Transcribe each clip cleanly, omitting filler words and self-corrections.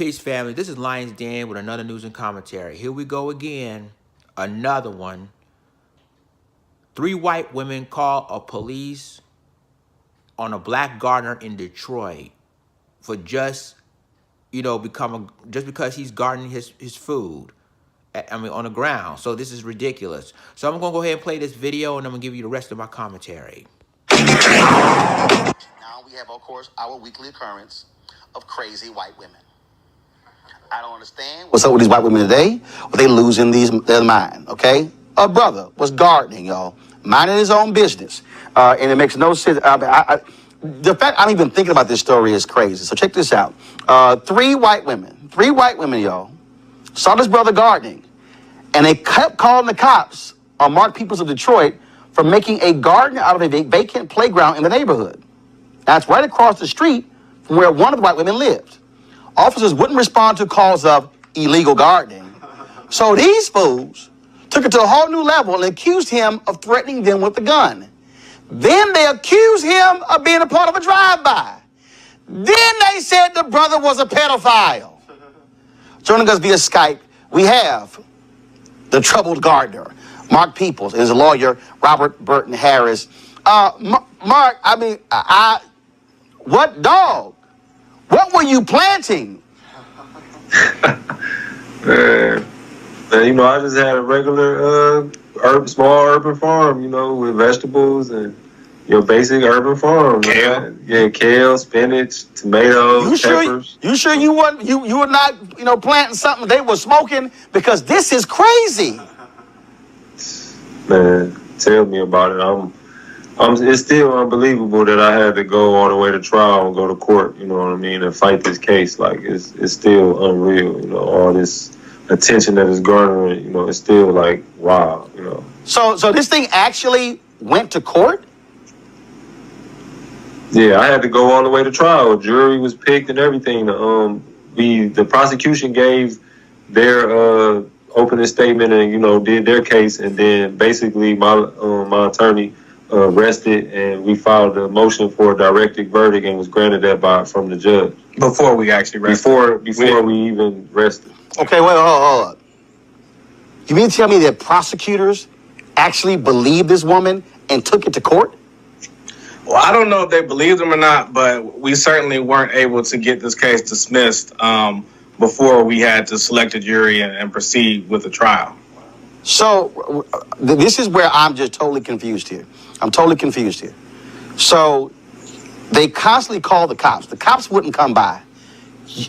Peace, family. This is Lions Den with another news and commentary. Here we go again. Another one. 3 white women call a police on a black gardener in Detroit for just because he's gardening his food. On the ground. So this is ridiculous. So I'm gonna go ahead and play this video, and I'm gonna give you the rest of my commentary. Now we have, of course, our weekly occurrence of crazy white women. I don't understand what's up with these white women today. Well, they losing their mind, okay? A brother was gardening, y'all, minding his own business. And it makes no sense. The fact I'm even thinking about this story is crazy. So check this out. 3 white women, y'all, saw this brother gardening. And they kept calling the cops on Mark Peoples of Detroit for making a garden out of a vacant playground in the neighborhood. That's right across the street from where one of the white women lived. Officers wouldn't respond to calls of illegal gardening. So these fools took it to a whole new level and accused him of threatening them with a gun. Then they accused him of being a part of a drive-by. Then they said the brother was a pedophile. Joining us via Skype, we have the troubled gardener, Mark Peoples, and his lawyer, Robert Burton Harris. Mark, what dog? What were you planting? Man, I just had a regular small urban farm, with vegetables and basic urban farm. Kale? Yeah, kale, spinach, tomatoes, peppers. You sure you were not planting something they were smoking? Because this is crazy. Man, tell me about it. It's still unbelievable that I had to go all the way to trial and go to court, and fight this case. Like, it's still unreal, all this attention that is garnering, it's still like, wow, So this thing actually went to court? Yeah, I had to go all the way to trial. A jury was picked and everything. The prosecution gave their opening statement and, did their case, and then basically my attorney rested, and we filed a motion for a directed verdict and was granted that from the judge. Before we actually rested. Before we even rested. Okay, wait, hold on. You mean to tell me that prosecutors actually believed this woman and took it to court? Well, I don't know if they believed him or not, but we certainly weren't able to get this case dismissed before we had to select a jury and proceed with the trial. So this is where I'm just totally confused here. I'm totally confused here. So they constantly called the cops. The cops wouldn't come by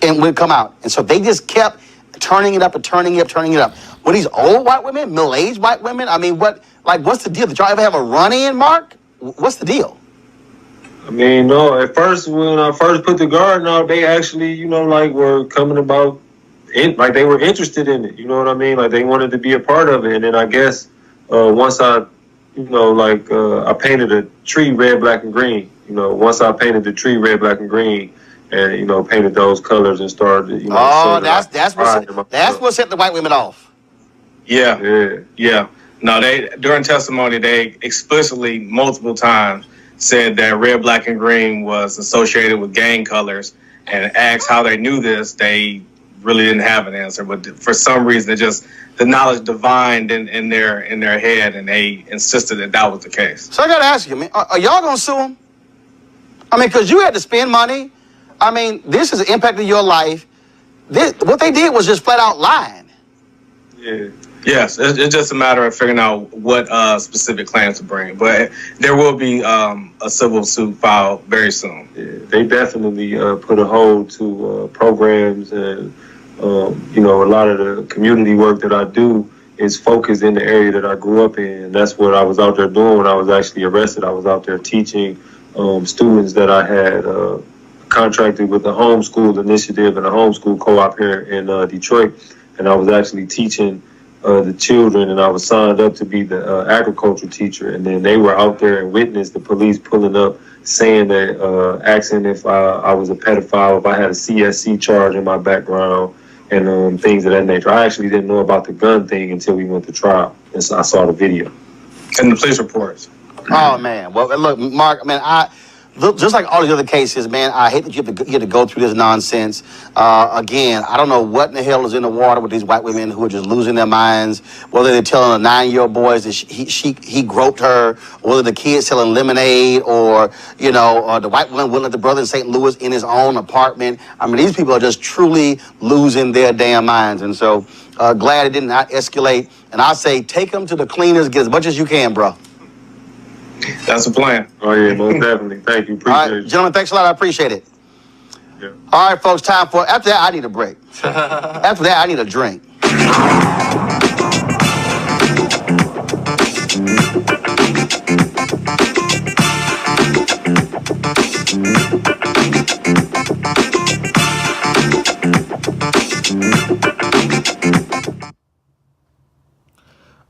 and wouldn't come out. And so they just kept turning it up and turning it up. Were these old white women, middle-aged white women? I mean, what's the deal? Did y'all ever have a run-in, Mark? What's the deal? No, at first, when I first put the garden out, they actually, were coming about, like they were interested in it, you know what I mean? Like they wanted to be a part of it. And then I guess once I, I painted a tree red, black, and green, once I painted the tree red, black, and green, and, painted those colors and started, that's what set the white women off. Yeah. No, during testimony, they explicitly multiple times said that red, black, and green was associated with gang colors, and asked how they knew this. They really didn't have an answer, but for some reason, the knowledge divined in their head, and they insisted that was the case. So I got to ask you, man, are y'all going to sue them? Because you had to spend money. This has impacted your life. What they did was just flat out lying. Yeah. Yes, it's just a matter of figuring out what specific claims to bring. But there will be a civil suit filed very soon. Yeah, they definitely put a hold to programs, and a lot of the community work that I do is focused in the area that I grew up in. And that's what I was out there doing when I was actually arrested. I was out there teaching students that I had contracted with a homeschool initiative and a homeschool co-op here in Detroit. And I was actually teaching the children, and I was signed up to be the agriculture teacher. And then they were out there and witnessed the police pulling up, saying that, asking if I was a pedophile, if I had a CSC charge in my background, and things of that nature. I actually didn't know about the gun thing until we went to trial, and so I saw the video. And the police reports. Oh, man. Well, look, Mark, Look, just like all these other cases, man, I hate that you have to go through this nonsense. Again, I don't know what in the hell is in the water with these white women who are just losing their minds. Whether they're telling a 9-year-old boy that he groped her, whether the kid's selling lemonade, or the white woman wouldn't let the brother in St. Louis in his own apartment. I mean, these people are just truly losing their damn minds, and so glad it did not escalate. And I say, take them to the cleaners, get as much as you can, bro. That's the plan. Oh yeah, most definitely. Thank you. All right, Appreciate it. gentlemen, thanks a lot. I appreciate it. Yeah. All right, folks, time for, after that, I need a break. After that, I need a drink.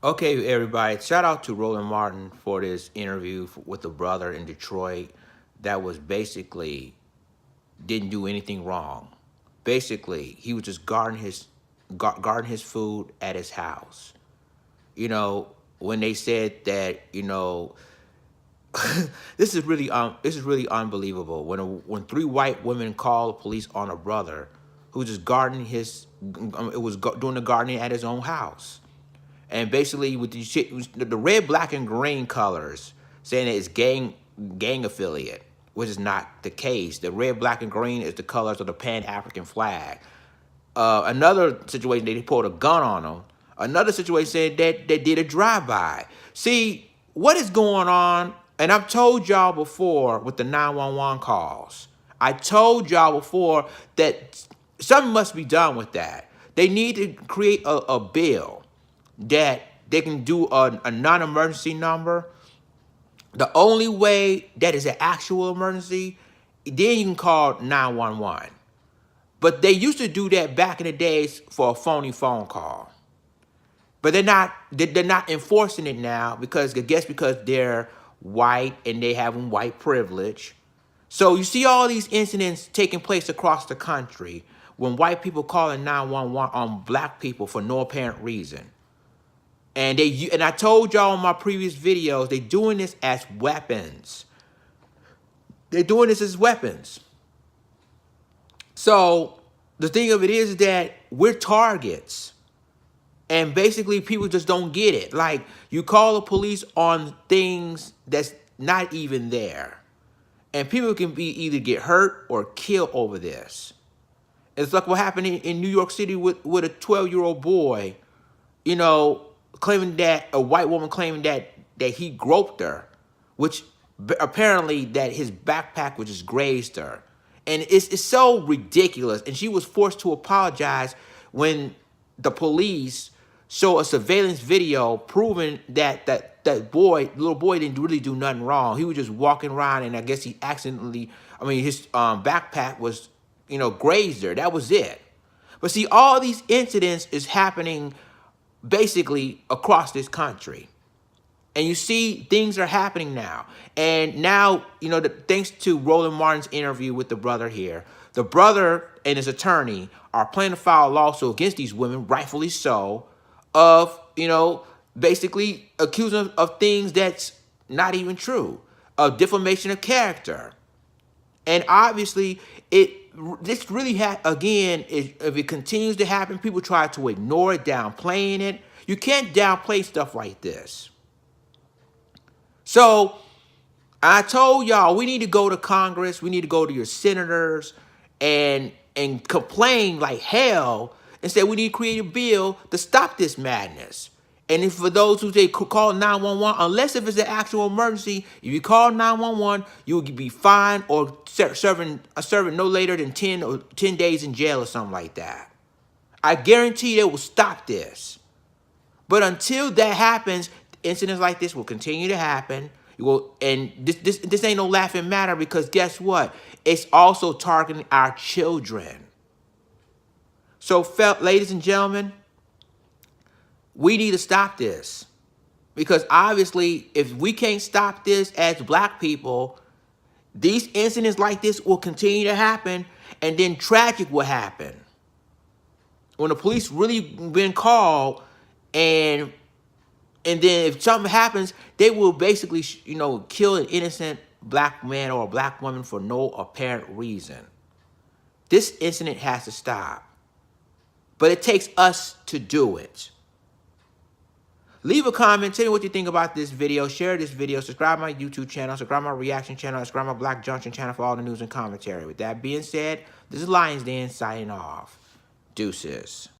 Okay, everybody. Shout out to Roland Martin for this interview with the brother in Detroit that was basically didn't do anything wrong. Basically, he was just guarding his food at his house. When they said that, this is really unbelievable. When 3 white women called the police on a brother who was just doing the gardening at his own house. And basically, with the red, black, and green colors, saying that it's gang affiliate, which is not the case. The red, black, and green is the colors of the Pan-African flag. Another situation, they pulled a gun on them. Another situation said that they did a drive-by. See, what is going on? And I've told y'all before with the 911 calls. I told y'all before that something must be done with that. They need to create a bill that they can do a non-emergency number. The only way that is an actual emergency, then you can call 911. But they used to do that back in the days for a phony phone call. But they're not enforcing it now because they're white and they have white privilege. So you see all these incidents taking place across the country when white people calling 911 on black people for no apparent reason. And I told y'all in my previous videos, they're doing this as weapons. They're doing this as weapons. So the thing of it is that we're targets. And basically people just don't get it. Like, you call the police on things that's not even there. And people can either get hurt or killed over this. It's like what happened in New York City with a 12-year-old boy, claiming that a white woman claiming that he groped her, which apparently that his backpack was just grazed her. And it's so ridiculous. And she was forced to apologize when the police show a surveillance video proving that little boy didn't really do nothing wrong. He was just walking around, and I guess he accidentally, his backpack was, grazed her. That was it. But see, all these incidents is happening basically across this country. And you see things are happening now. And now, thanks to Roland Martin's interview with the brother here, the brother and his attorney are planning to file a lawsuit against these women, rightfully so, of, basically accusing them of things that's not even true, of defamation of character. And obviously, this really, again, if it continues to happen, people try to ignore it, downplaying it. You can't downplay stuff like this. So I told y'all we need to go to Congress, we need to go to your senators and complain like hell and say we need to create a bill to stop this madness. And if for those who say call 911, unless if it's an actual emergency, if you call 911, you will be fined or serving no later than 10 days in jail or something like that. I guarantee they will stop this. But until that happens, incidents like this will continue to happen. And this ain't no laughing matter, because guess what? It's also targeting our children. So, ladies and gentlemen, we need to stop this. Because obviously, if we can't stop this as black people, these incidents like this will continue to happen, and then tragic will happen. When the police really been called, and then if something happens, they will basically, kill an innocent black man or a black woman for no apparent reason. This incident has to stop. But it takes us to do it. Leave a comment. Tell me what you think about this video. Share this video. Subscribe to my YouTube channel. Subscribe to my reaction channel. Subscribe to my Black Junction channel for all the news and commentary. With that being said, this is Lions Den signing off. Deuces.